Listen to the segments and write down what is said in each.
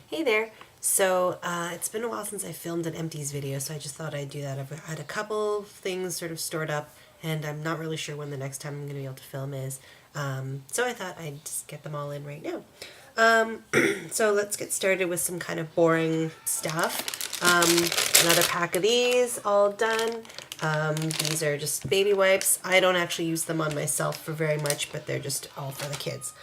Hey there. So it's been a while since I filmed an Empties video, so I just thought I'd do that. I've had a couple things sort of stored up, and I'm not really sure when the next time I'm going to be able to film is. So I thought I'd just get them all in right now. So let's get started with some kind of boring stuff. Another pack of these, all done. These are just baby wipes. I don't actually use them on myself for very much, but they're just all for the kids.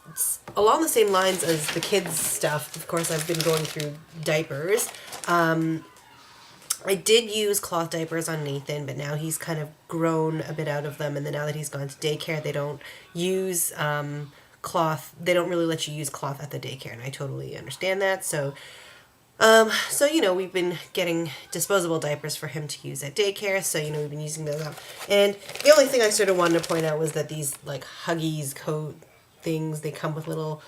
It's along the same lines as the kids stuff. Of course, I've been going through diapers. I did use cloth diapers on Nathan, but now he's kind of grown a bit out of them. And then now that he's gone to daycare, they don't use cloth. They don't really let you use cloth at the daycare, and I totally understand that. So you know, we've been getting disposable diapers for him to use at daycare. So, you know, we've been using those up. And the only thing I sort of wanted to point out was that these like Huggies coat things, they come with little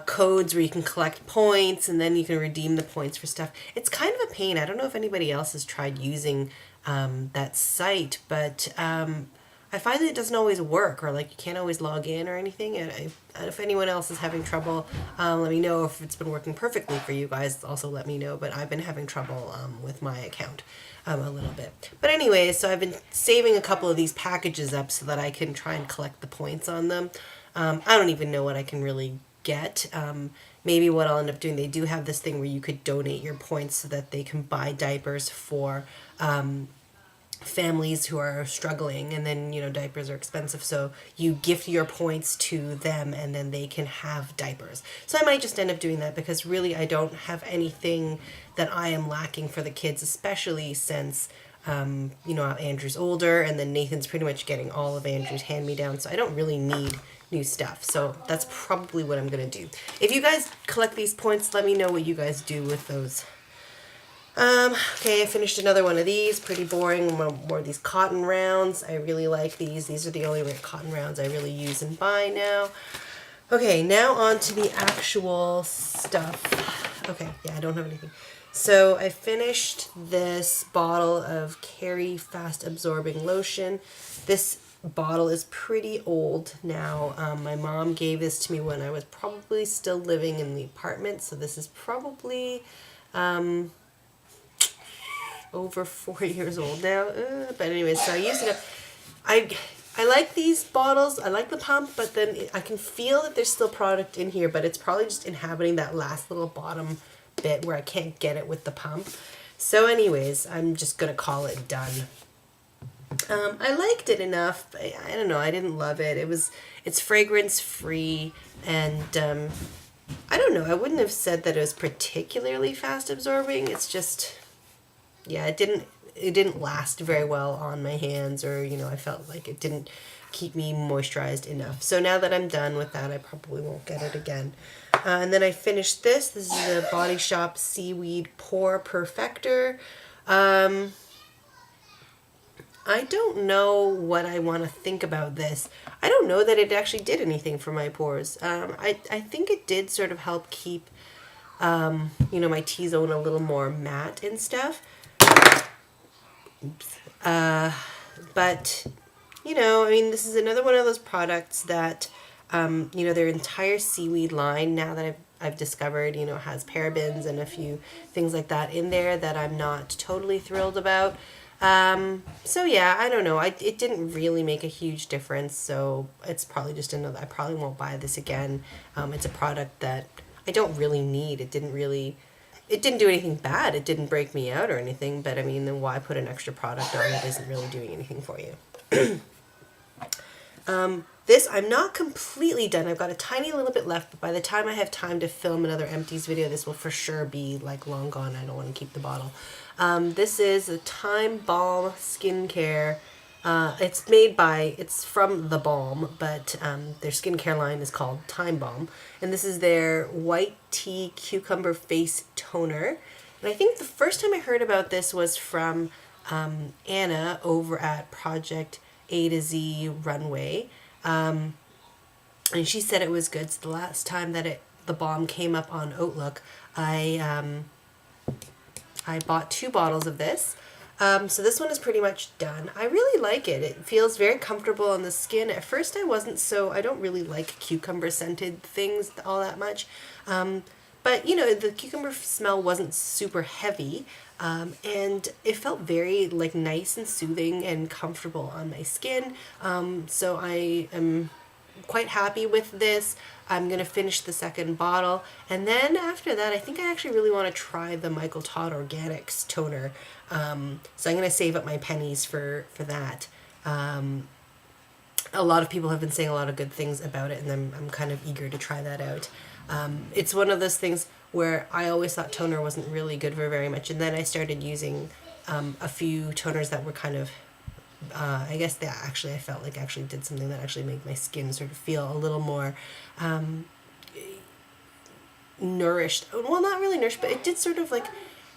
codes where you can collect points and then you can redeem the points for stuff. It's kind of a pain. I don't know if anybody else has tried using that site, but I find that it doesn't always work, or like you can't always log in or anything. And if anyone else is having trouble, let me know. If it's been working perfectly for you guys, also let me know. But I've been having trouble with my account a little bit. But anyways, so I've been saving a couple of these packages up so that I can try and collect the points on them. I don't even know what I can really get. Maybe what I'll end up doing, they do have this thing where you could donate your points so that they can buy diapers for families who are struggling, and then, you know, diapers are expensive, so you gift your points to them and then they can have diapers. So I might just end up doing that, because really I don't have anything that I am lacking for the kids, especially since you know, Andrew's older and then Nathan's pretty much getting all of Andrew's hand-me-downs, so I don't really need new stuff. So that's probably what I'm gonna do. If you guys collect these points, let me know what you guys do with those. Okay, I finished another one of these. Pretty boring. More of these cotton rounds. I really like these. These are the only cotton rounds I really use and buy now. Okay, now on to the actual stuff. Okay, yeah, I don't have anything. So I finished this bottle of Keri fast absorbing lotion. This bottle is pretty old now. My mom gave this to me when I was probably still living in the apartment, so this is probably over 4 years old now. But anyways, so I used it up. I like these bottles. I like the pump, but then I can feel that there's still product in here, but it's probably just inhabiting that last little bottom bit where I can't get it with the pump. So anyways, I'm just gonna call it done. I liked it enough. I don't know, I didn't love it. It's fragrance free, and I don't know, I wouldn't have said that it was particularly fast absorbing. It's just, yeah, it didn't last very well on my hands, or, you know, I felt like it didn't keep me moisturized enough. So now that I'm done with that, I probably won't get it again. And then I finished this. This is the Body Shop Seaweed Pore Perfector. I don't know what I want to think about this. I don't know that it actually did anything for my pores. I think it did sort of help keep, you know, my T-zone a little more matte and stuff. Oops. But, you know, I mean, this is another one of those products that, you know, their entire Seaweed line, now that I've discovered, you know, has parabens and a few things like that in there that I'm not totally thrilled about. So yeah, I don't know. It didn't really make a huge difference, so it's probably just another, I probably won't buy this again. It's a product that I don't really need. It didn't do anything bad. It didn't break me out or anything, but I mean, then why put an extra product on that isn't really doing anything for you? This, I'm not completely done. I've got a tiny little bit left, but by the time I have time to film another Empties video, this will for sure be like long gone. I don't want to keep the bottle. This is a Time Balm skincare. It's from The Balm, but their skincare line is called Time Balm. And this is their White Tea Cucumber Face Toner. And I think the first time I heard about this was from Anna over at Project A to Z Runway. And she said it was good. So the last time that the balm came up on Outlook, I bought 2 bottles of this. So this one is pretty much done. I really like it. It feels very comfortable on the skin. At first I don't really like cucumber scented things all that much. But you know, the cucumber smell wasn't super heavy, and it felt very like nice and soothing and comfortable on my skin. So I am quite happy with this. I'm going to finish the second bottle, and then after that I think I actually really want to try the Michael Todd Organics toner. So I'm going to save up my pennies for that. A lot of people have been saying a lot of good things about it, and I'm kind of eager to try that out. It's one of those things where I always thought toner wasn't really good for very much, and then I started using a few toners that were kind of I guess that actually I felt like actually did something that actually made my skin sort of feel a little more nourished. Well, not really nourished, but it did sort of like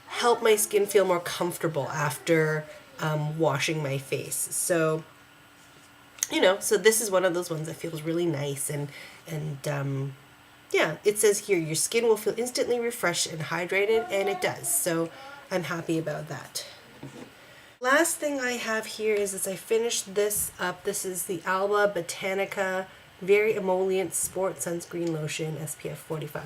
help my skin feel more comfortable after washing my face. So, you know, so this is one of those ones that feels really nice, and yeah, it says here your skin will feel instantly refreshed and hydrated, and it does. So I'm happy about that. Last thing I have here is I finished this up. This is the Alba Botanica Very Emollient Sport Sunscreen Lotion SPF 45.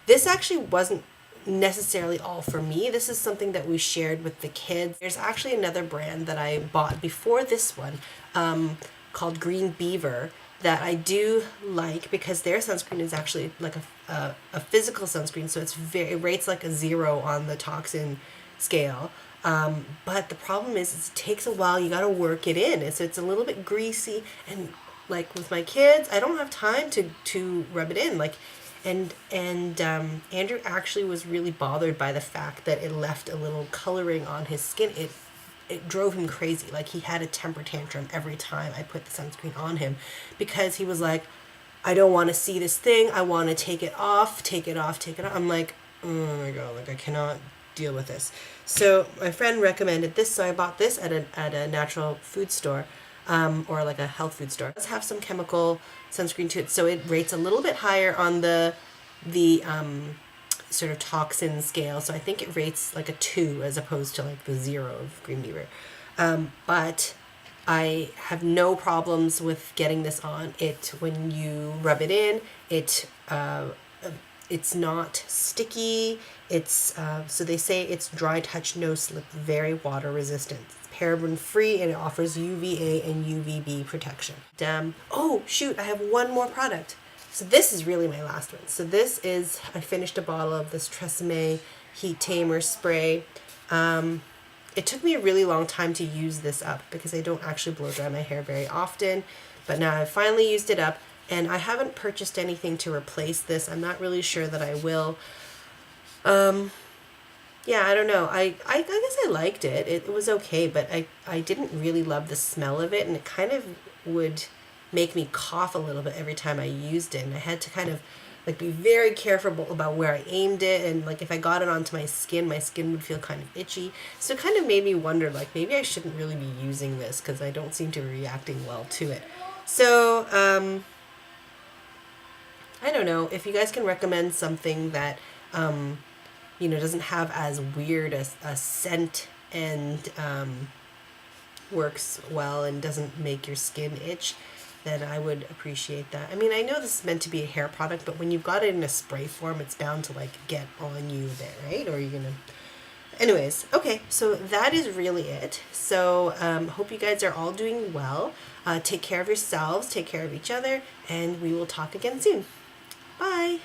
This actually wasn't necessarily all for me. This is something that we shared with the kids. There's actually another brand that I bought before this one called Green Beaver that I do like because their sunscreen is actually like a physical sunscreen, so it rates like a 0 on the toxin scale. But the problem is it takes a while. You got to work it in. It's a little bit greasy, and like with my kids, I don't have time to rub it in. Like, and Andrew actually was really bothered by the fact that it left a little coloring on his skin. It drove him crazy. Like, he had a temper tantrum every time I put the sunscreen on him because he was like, I don't want to see this thing. I want to take it off, take it off, take it off. I'm like, oh my God, like I cannot deal with this. So my friend recommended this, so I bought this at a natural food store, or like a health food store. It does have some chemical sunscreen to it, so it rates a little bit higher on the sort of toxin scale. So I think it rates like a 2 as opposed to like the 0 of Green Beaver. But I have no problems with getting this on. When you rub it in, it's not sticky. So they say it's dry touch, no slip, very water resistant. It's paraben free, and it offers UVA and UVB protection. Oh shoot, I have one more product. So this is really my last one. So this is, I finished a bottle of this Semmé Heat Tamer spray. It took me a really long time to use this up because I don't actually blow dry my hair very often, but now I've finally used it up. And I haven't purchased anything to replace this. I'm not really sure that I will. Yeah, I don't know. I guess I liked it. It was okay, but I didn't really love the smell of it, and it kind of would make me cough a little bit every time I used it. And I had to kind of like be very careful about where I aimed it, and like if I got it onto my skin would feel kind of itchy. So it kind of made me wonder, like maybe I shouldn't really be using this because I don't seem to be reacting well to it. So, I don't know if you guys can recommend something that, you know, doesn't have as weird a scent and works well and doesn't make your skin itch, then I would appreciate that. I mean, I know this is meant to be a hair product, but when you've got it in a spray form, it's bound to like get on you a bit, right? Or you're gonna... Anyways, okay, so that is really it. So hope you guys are all doing well. Take care of yourselves, take care of each other, and we will talk again soon. Bye!